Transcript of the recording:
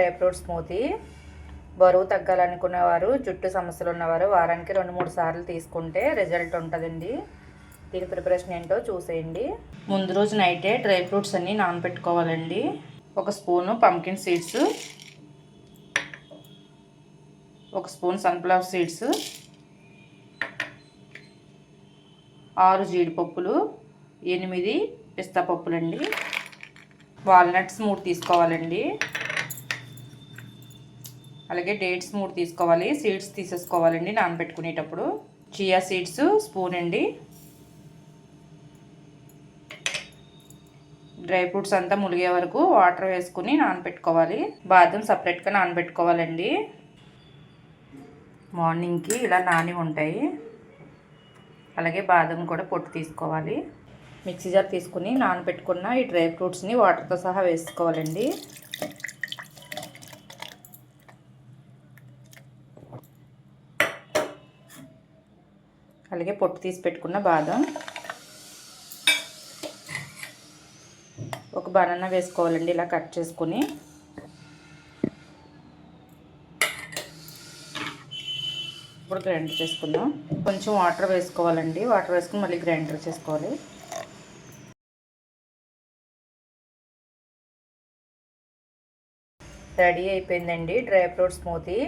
Dry fruit smoothie. బరువు తగ్గాలనుకునేవారు, జుట్టు సమస్యలు ఉన్నవారు వారానికి 2-3 సార్లు తీసుకుంటే రిజల్ట్ ఉంటుందండి. దీని ప్రిపరేషన్ ఏంటో చూసేయండి. ముందు రోజు నైటే డ్రై ఫ్రూట్స్ అన్నీ నానబెట్టుకోవాలండి. 1 spoon pumpkin seeds, 1 spoon sunflower seeds, 6 జీడిపప్పులు, 8 పిస్తా పప్పులండి. వాల్నట్స్ 3 తీసుకోవాలండి. అలాగే డేట్స్ 3 తీసుకోవాలి. సీడ్స్ తీసేసుకోవాలండి నానబెట్టుకునేటప్పుడు. చియా సీడ్స్ స్పూన్ అండి. డ్రై ఫ్రూట్స్ అంతా ములిగే వరకు వాటర్ వేసుకుని నానబెట్టుకోవాలి. బాదం సపరేట్గా నానబెట్టుకోవాలండి. మార్నింగ్కి ఇలా నాని ఉంటాయి. అలాగే బాదం కూడా పొట్టు తీసుకోవాలి. మిక్సీ జార్ తీసుకుని నానబెట్టుకున్న ఈ డ్రై ఫ్రూట్స్ని వాటర్తో సహా వేసుకోవాలండి. అలాగే పొట్టు తీసి పెట్టుకున్న బాదం, ఒక బనానా వేసుకోవాలండి ఇలా కట్ చేసుకుని. ఇప్పుడు గ్రైండర్ చేసుకుందాం. కొంచెం వాటర్ వేసుకోవాలండి. వాటర్ వేసుకుని మళ్ళీ గ్రైండర్ చేసుకోవాలి. రెడీ అయిపోయిందండి డ్రై ఫ్రూట్ స్మూతీ.